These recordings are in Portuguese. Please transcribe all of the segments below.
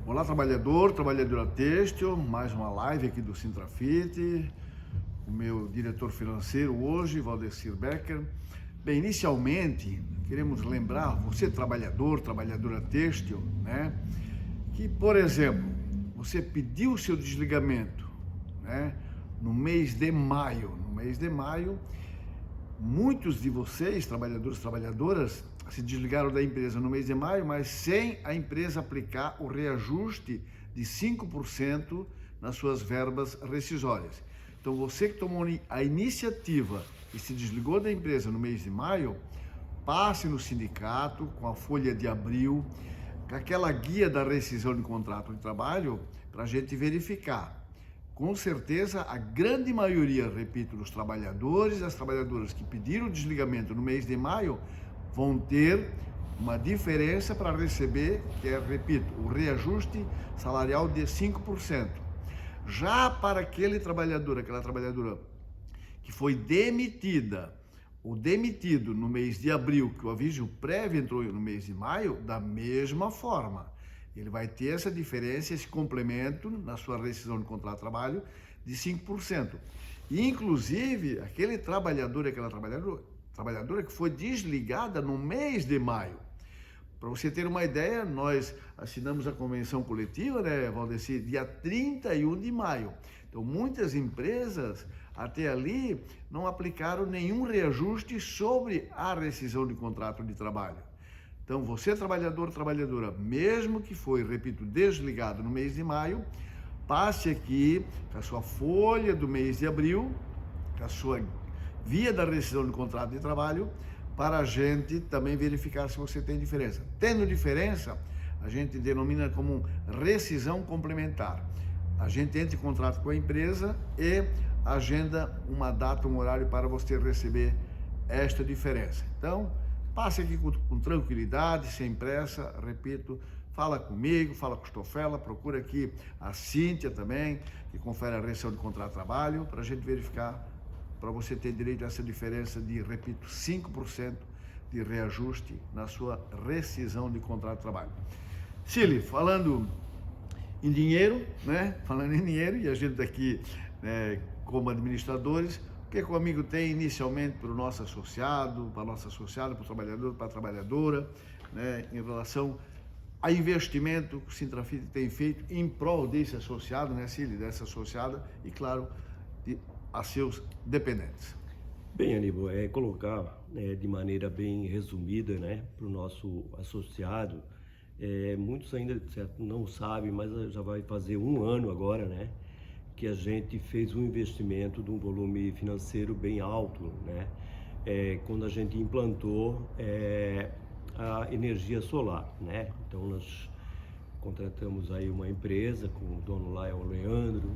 Olá, trabalhador, trabalhadora têxtil, mais uma live aqui do Sintrafit, o meu diretor financeiro hoje, Valdecir Becker. Bem, inicialmente, queremos lembrar, você trabalhador, trabalhadora têxtil, né, que, por exemplo, você pediu o seu desligamento, né, no mês de maio. No mês de maio, muitos de vocês, trabalhadores e trabalhadoras, se desligaram da empresa no mês de maio, mas sem a empresa aplicar o reajuste de 5% nas suas verbas rescisórias. Então, você que tomou a iniciativa e se desligou da empresa no mês de maio, passe no sindicato com a folha de abril, com aquela guia da rescisão de contrato de trabalho, para a gente verificar. Com certeza, a grande maioria, repito, dos trabalhadores e das trabalhadoras que pediram o desligamento no mês de maio vão ter uma diferença para receber, que é, repito, o reajuste salarial de 5%. Já para aquela trabalhadora que foi demitida ou demitido no mês de abril, que o aviso prévio entrou no mês de maio, da mesma forma. Ele vai ter essa diferença, esse complemento na sua rescisão de contrato de trabalho de 5%. E, inclusive, aquele trabalhador e aquela trabalhadora que foi desligada no mês de maio. Para você ter uma ideia, nós assinamos a convenção coletiva, né, Valdecir, dia 31 de maio. Então, muitas empresas até ali não aplicaram nenhum reajuste sobre a rescisão de contrato de trabalho. Então, você trabalhador, trabalhadora, mesmo que foi, repito, desligado no mês de maio, passe aqui com a sua folha do mês de abril, com a sua via da rescisão de contrato de trabalho, para a gente também verificar se você tem diferença. Tendo diferença, a gente denomina como rescisão complementar. A gente entra em contrato com a empresa e agenda uma data, um horário para você receber esta diferença. Então, passe aqui com tranquilidade, sem pressa, repito, fala comigo, fala com o Stofela, procura aqui a Cíntia também, que confere a rescisão de contrato de trabalho, para a gente verificar, para você ter direito a essa diferença de, repito, 5% de reajuste na sua rescisão de contrato de trabalho. Cili, falando em dinheiro, né? Falando em dinheiro, e a gente aqui, né, como administradores, o que o amigo tem inicialmente para o nosso associado, para a nossa associada, para o trabalhador, para a trabalhadora, né, em relação a investimento que o Sintrafit tem feito em prol desse associado, né, Cili, dessa associada, e claro, a seus dependentes. Bem, Aníbal, colocar de maneira bem resumida, né, para o nosso associado. Muitos ainda certo, não sabem, mas já vai fazer um ano agora, né, que a gente fez um investimento de um volume financeiro bem alto, né, quando a gente implantou a energia solar, né. Então nós contratamos aí uma empresa com o dono lá é o Leandro,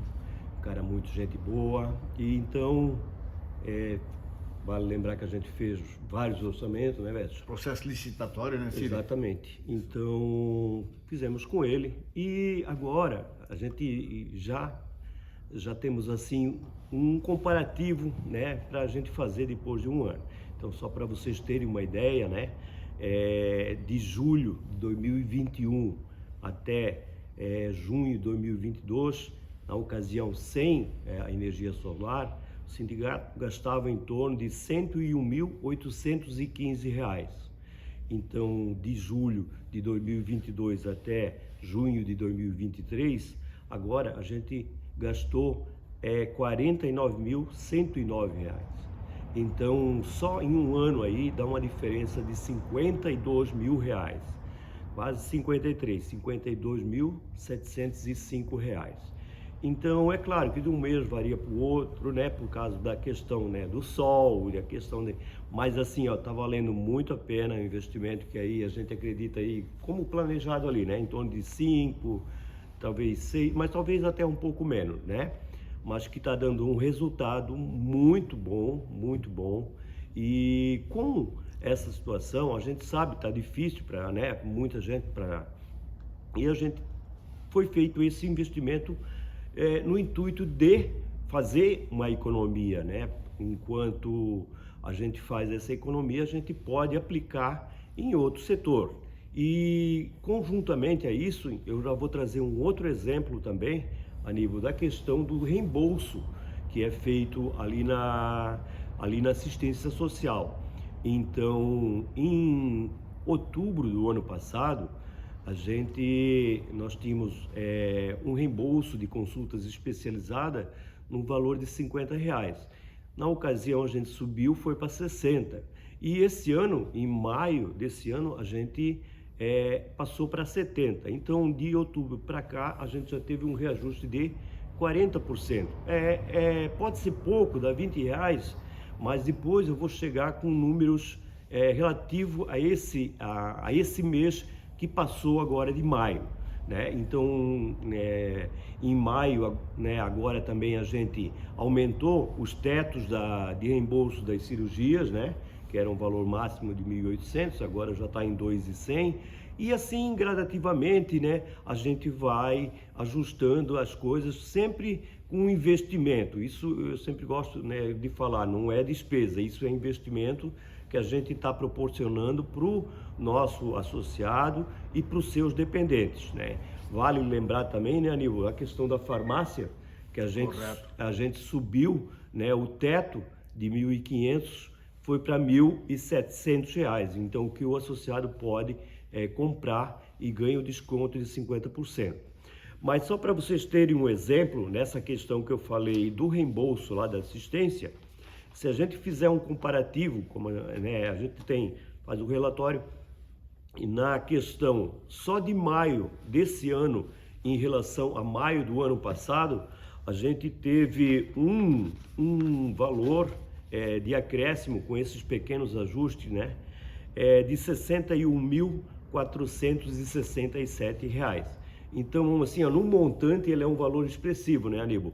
um cara muito gente boa, e então vale lembrar que a gente fez vários orçamentos, né, Beto? Processo licitatório, né, Cili? Exatamente. Então fizemos com ele e agora a gente já temos assim um comparativo, né, para a gente fazer depois de um ano. Então, só para vocês terem uma ideia, né, de julho de 2021 até junho de 2022, na ocasião sem a energia solar, o sindicato gastava em torno de R$ 101.815. Então, de julho de 2022 até junho de 2023, agora a gente gastou R$ 49.109. Então, só em um ano aí dá uma diferença de R$ 52 mil, quase 53, R$ 52.705. Então, é claro que de um mês varia para o outro, né, por causa da questão, né, do sol, a questão de... Mas assim, ó, tá valendo muito a pena o investimento que aí a gente acredita aí, como planejado ali, né, em torno de 5, talvez 6, mas talvez até um pouco menos, né, mas que tá dando um resultado muito bom, e com essa situação, a gente sabe, tá difícil para, né, muita gente, e a gente foi feito esse investimento no intuito de fazer uma economia, né? Enquanto a gente faz essa economia, a gente pode aplicar em outro setor. E conjuntamente a isso, eu já vou trazer um outro exemplo também, Aníbal, da questão do reembolso que é feito ali na assistência social. Então, em outubro do ano passado, nós tínhamos um reembolso de consultas especializadas no valor de R$ 50. Na ocasião a gente subiu, foi para 60. E esse ano, em maio desse ano, a gente passou para 70. Então, de outubro para cá, a gente já teve um reajuste de 40%. Pode ser pouco, dá R$ 20, mas depois eu vou chegar com números relativo a esse mês que passou agora de maio, né? Então, em maio, né, agora também a gente aumentou os tetos de reembolso das cirurgias, né? Que era um valor máximo de 1.800, agora já está em 2.100. E assim, gradativamente, né, a gente vai ajustando as coisas, sempre com investimento. Isso eu sempre gosto, né, de falar, não é despesa, isso é investimento que a gente está proporcionando para o nosso associado e para os seus dependentes, né? Vale lembrar também, né, Aníbal, a questão da farmácia, que a gente subiu, né, o teto de 1.500 foi para R$ 1.700. Então, o que o associado pode comprar e ganha o desconto de 50%. Mas só para vocês terem um exemplo, nessa questão que eu falei do reembolso lá da assistência, se a gente fizer um comparativo, como, né, a gente faz o relatório, e na questão só de maio desse ano, em relação a maio do ano passado, a gente teve um valor de acréscimo com esses pequenos ajustes, né, de R$ 61.467. Então, assim, no montante, ele é um valor expressivo, né, Aníbal?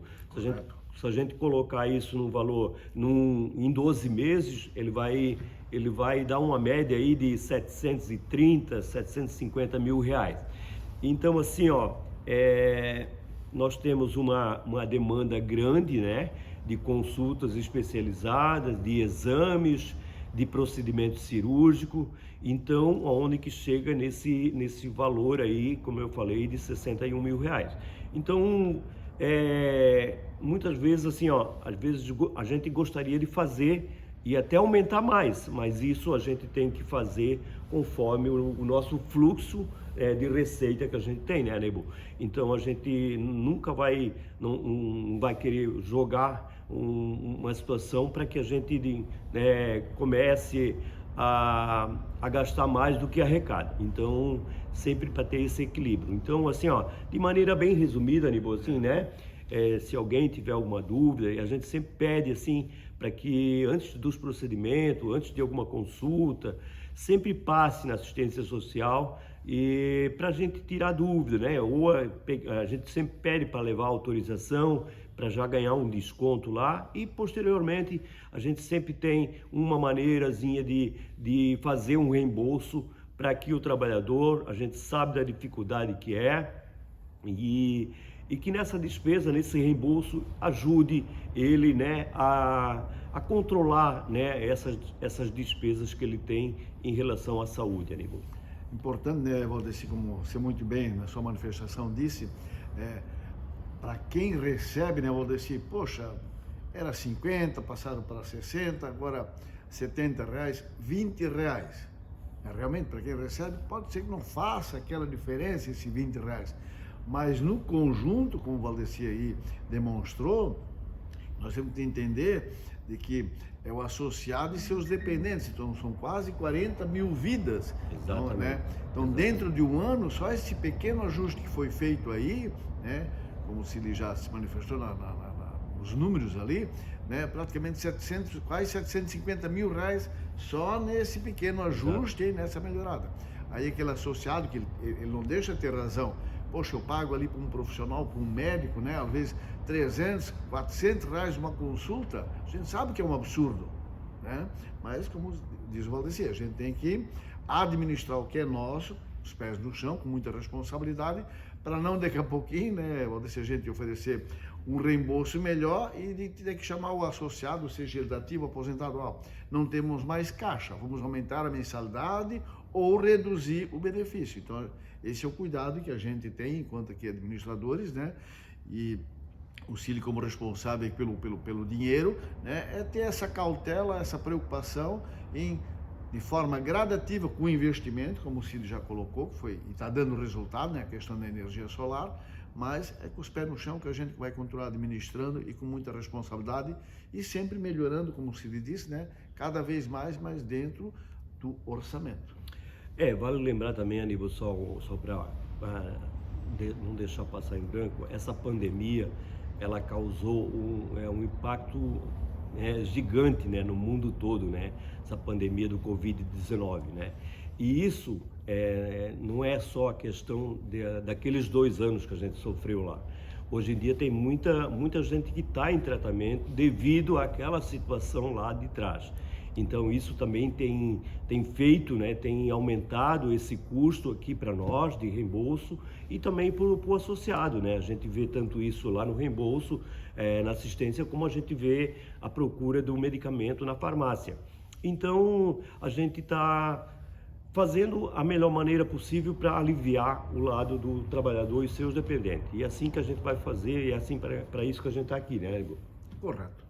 Se a gente colocar isso num valor, em 12 meses, ele vai dar uma média aí de 730, 750 mil reais. Então, assim, nós temos uma demanda grande, né, de consultas especializadas, de exames, de procedimento cirúrgico. Então, onde que chega nesse valor aí, como eu falei, de 61 mil reais. Então, muitas vezes, assim, às vezes a gente gostaria de fazer e até aumentar mais, mas isso a gente tem que fazer conforme o nosso fluxo de receita que a gente tem, né, Aníbal? Então, a gente nunca não vai querer jogar uma situação para que a gente comece a gastar mais do que arrecada. Então, sempre para ter esse equilíbrio. Então, assim, de maneira bem resumida, Aníbal, assim, né? Se alguém tiver alguma dúvida, a gente sempre pede, assim, para que antes dos procedimentos, antes de alguma consulta, sempre passe na assistência social e para a gente tirar dúvida, né? Ou a gente sempre pede para levar autorização para já ganhar um desconto lá e posteriormente a gente sempre tem uma maneirazinha de fazer um reembolso para que o trabalhador, a gente sabe da dificuldade que é e que nessa despesa, nesse reembolso, ajude ele, né, a controlar, né, essas despesas que ele tem em relação à saúde, Aníbal. Importante, né, Valdeci, como você muito bem na sua manifestação disse, para quem recebe, né, Valdeci, poxa, era 50, passaram para 60, agora R$ 70, R$ 20. Realmente, para quem recebe, pode ser que não faça aquela diferença, esses R$ 20. Mas no conjunto, como o Valdeci aí demonstrou, nós temos que entender de que é o associado e seus dependentes, então são quase 40 mil vidas. Então, né? Então, dentro de um ano, só esse pequeno ajuste que foi feito aí, né? Como se ele já se manifestou nos números ali, né? Praticamente quase 750 mil reais só nesse pequeno ajuste e nessa melhorada. Aí aquele associado, que ele não deixa de ter razão, poxa, eu pago ali para um profissional, para um médico, né? Às vezes 300, 400 reais uma consulta, a gente sabe que é um absurdo, né? Mas, como diz o Valdeci, a gente tem que administrar o que é nosso, os pés no chão, com muita responsabilidade, para não daqui a pouquinho, né, Valdeci, a gente oferecer um reembolso melhor e de ter que chamar o associado, seja ele ativo, aposentado, não temos mais caixa, vamos aumentar a mensalidade ou reduzir o benefício. Então, esse é o cuidado que a gente tem enquanto aqui administradores, né? E o Cílio como responsável pelo dinheiro, né? É ter essa cautela, essa preocupação em, de forma gradativa com o investimento, como o Cílio já colocou, que foi, e está dando resultado, né? A questão da energia solar, mas é com os pés no chão que a gente vai continuar administrando e com muita responsabilidade e sempre melhorando, como o Cílio disse, né? Cada vez mais, mas dentro do orçamento. Vale lembrar também, Aníbal, só para não deixar passar em branco, essa pandemia, ela causou um impacto gigante, né, no mundo todo, né, essa pandemia do Covid-19, né, e isso não é só a questão daqueles 2 anos que a gente sofreu lá. Hoje em dia tem muita gente que está em tratamento devido àquela situação lá de trás. Então isso também tem feito, né, tem aumentado esse custo aqui para nós de reembolso e também para o associado, né? A gente vê tanto isso lá no reembolso, na assistência, como a gente vê a procura do medicamento na farmácia. Então a gente está fazendo a melhor maneira possível para aliviar o lado do trabalhador e seus dependentes. E é assim que a gente vai fazer, e é assim para isso que a gente está aqui, né, Igor? Correto.